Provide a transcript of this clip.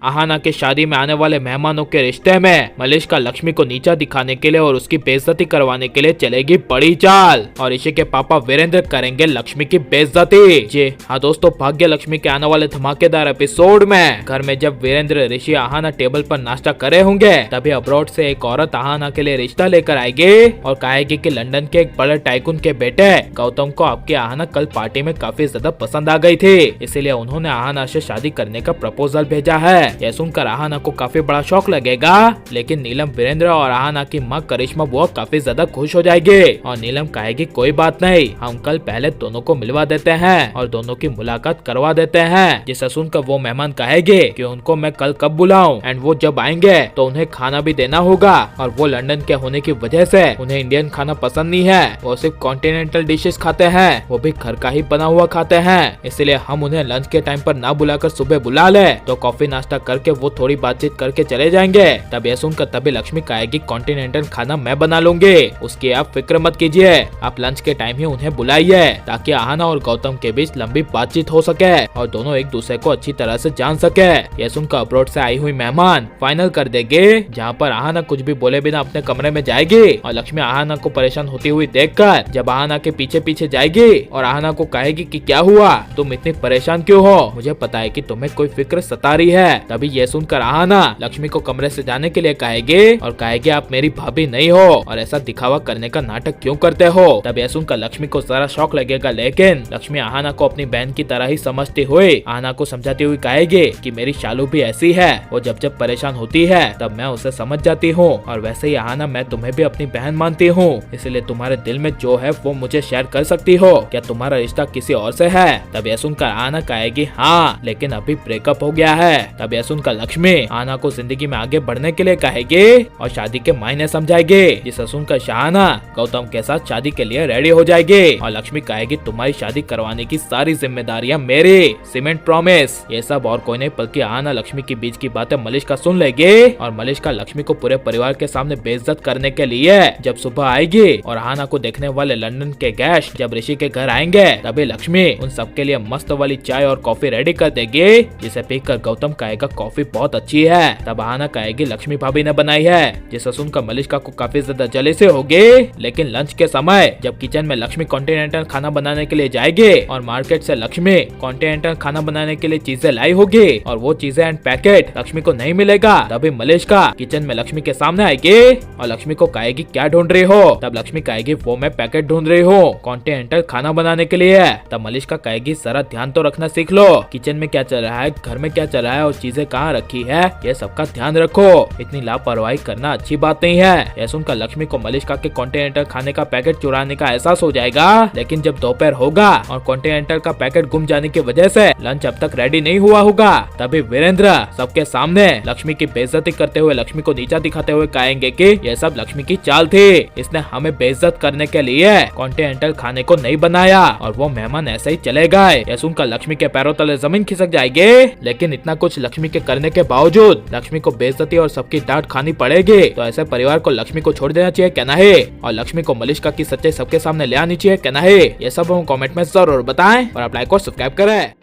आहाना के शादी में आने वाले मेहमानों के रिश्ते में मलिष्का लक्ष्मी को नीचा दिखाने के लिए और उसकी बेइज्जती करवाने के लिए चलेगी बड़ी चाल और ऋषि के पापा वीरेंद्र करेंगे लक्ष्मी की बेइज्जती। जी हाँ दोस्तों, भाग्य लक्ष्मी के आने वाले धमाकेदार एपिसोड में घर में जब वीरेंद्र, ऋषि, आहाना टेबल पर नाश्ता करे होंगे तभी अब्रॉड से एक औरत आहाना के लिए रिश्ता लेकर आएगी और कहेगी कि लंदन के एक बड़े टाइकून के बेटे गौतम को आपकी आहाना कल पार्टी में काफी ज्यादा पसंद आ गई थी, इसीलिए उन्होंने आहाना से शादी करने का प्रपोजल भेजा है। यह सुनकर आहाना को काफी बड़ा शौक लगेगा, लेकिन नीलम, वीरेंद्र और आहाना की माँ करिश्मा बुआ काफी ज्यादा खुश हो जाएगी और नीलम कहेगी कोई बात नहीं, हम कल पहले दोनों को मिलवा देते हैं और दोनों की मुलाकात करवा देते हैं। जिसे सुनकर वो मेहमान कहेंगे कि उनको मैं कल कब बुलाऊं एंड वो जब आएंगे तो उन्हें खाना भी देना होगा और वो लंदन के होने की वजह से उन्हें इंडियन खाना पसंद नहीं है, वो सिर्फ कॉन्टिनेंटल डिशेस खाते हैं, वो भी घर का ही बना हुआ खाते हैं, इसलिए हम उन्हें लंच के टाइम पर ना बुलाकर सुबह बुला ले तो कॉफी नाश्ता करके वो थोड़ी बातचीत करके चले जाएंगे। तब ये सुनकर तभी लक्ष्मी कहेगी कॉन्टिनेंटल खाना मैं बना लूंगी, उसकी आप फिक्र मत कीजिए, आप लंच के टाइम ही उन्हें बुलाइए ताकि आहाना और गौतम के बीच लंबी बातचीत हो सके और दोनों एक दूसरे को अच्छी तरह से जान सके। यह सुनकर अब्रॉड से आई हुई मेहमान फाइनल कर देंगे, जहाँ पर आहाना कुछ भी बोले बिना अपने कमरे में जाएगी और लक्ष्मी आहाना को परेशान होती हुई देखकर जब आहाना के पीछे पीछे जाएगी और आहाना को कहेगी कि क्या हुआ, तुम इतनी परेशान क्यों हो, मुझे पता है कि तुम्हें कोई फिक्र सता रही है। तभी ये सुनकर आहाना लक्ष्मी को कमरे से जाने के लिए कहेगी और कहेगी आप मेरी भाभी नहीं हो और ऐसा दिखावा करने का नाटक क्यों करते हो। तब यह सुनकर लक्ष्मी को जरा शौक लगेगा, लेकिन लक्ष्मी आहाना को अपनी बहन की तरह ही समझती हुई आहाना को समझाती हुई कहेगी कि मेरी शालू भी ऐसी है, वो जब जब परेशान होती है तब मैं उसे समझ जाती हूँ और वैसे ही आहाना मैं तुम्हें भी अपनी बहन मानती हूँ, इसलिए तुम्हारे दिल में जो है वो मुझे शेयर कर सकती हो, क्या तुम्हारा रिश्ता किसी और से है। तब यह सुनकर आहाना कहेगी हाँ, लेकिन अभी ब्रेकअप हो गया है। तब यह सुनकर लक्ष्मी आहाना को जिंदगी में आगे बढ़ने के लिए कहेगी और शादी के मायने समझाएगी, जिसे सुनकर शाहाना गौतम के साथ शादी के लिए रेडी हो जाएगी और लक्ष्मी कहेगी तुम्हारी शादी करवाने की सारी जिम्मेदारियां मेरी, सीमेंट प्रॉमिस। ये सब और कोई नहीं बल्कि आहाना लक्ष्मी के बीच की बातें मलिष्का सुन लेगी और मलिष्का लक्ष्मी को पूरे परिवार के सामने बेइज्जत करने के लिए जब सुबह आएगी और आहाना को देखने वाले लंदन के गेस्ट जब ऋषि के घर आएंगे तभी लक्ष्मी उन सबके लिए मस्त वाली चाय और कॉफी रेडी कर देगी, जिसे पीकर गौतम कहेगा कॉफी बहुत अच्छी है। तब आहाना कहेगी लक्ष्मी भाभी ने बनाई है, जिसे सुनकर मलिष्का को काफी ज्यादा जलेसी होगी। लेकिन लंच के समय जब किचन में लक्ष्मी कॉन्टिनेंटल खाना बनाने के लिए जाएगी और मार्केट से लक्ष्मी कॉन्टिनेंटल खाना बनाने के लिए चीजें लाई होगी और वो चीजें एंड पैकेट लक्ष्मी को नहीं मिलेगा, तभी मलिष्का किचन में लक्ष्मी के सामने आएगी और लक्ष्मी को कहेगी क्या ढूंढ रही हो। तब लक्ष्मी कहेगी वो मैं पैकेट ढूंढ रही हूँ कॉन्टिनेंटल खाना बनाने के लिए। तब मलिष्का कहेगी जरा ध्यान तो रखना सीख लो, किचन में क्या चल रहा है, घर में क्या चल रहा है और चीजें कहाँ रखी है, ये सबका ध्यान रखो, इतनी लापरवाही करना अच्छी बात नहीं है। यह सुनकर लक्ष्मी को मलिष्का के कॉन्टिनेंटल खाने का पैकेट चुराने का एहसास हो जाएगा, लेकिन जब दोपहर होगा और कॉन्टिनेंटल का पैकेट गुम जाने की वजह से लंच अब तक रेडी नहीं हुआ होगा, तभी वीरेंद्र सबके सामने लक्ष्मी की बेइज्जती करते हुए लक्ष्मी को नीचा दिखाते हुए कहेंगे कि यह सब लक्ष्मी की चाल थी, इसने हमें बेइज्जत करने के लिए कॉन्टिनेंटल खाने को नहीं बनाया और वो मेहमान ऐसे ही चले गए। यह सुनकर लक्ष्मी के पैरों तले जमीन खिसक जाएगी, लेकिन इतना कुछ लक्ष्मी के करने के बावजूद लक्ष्मी को बेइज्जती और सबकी डांट खानी पड़ेगी, तो ऐसे परिवार को लक्ष्मी को छोड़ देना चाहिए क्या नहीं, और लक्ष्मी को मलिष्का की सच्चाई सबके सामने ले आनी चाहिए क्या नहीं, ये सब हम कमेंट में जरूर बताएं और आप लाइक और सब्सक्राइब करें।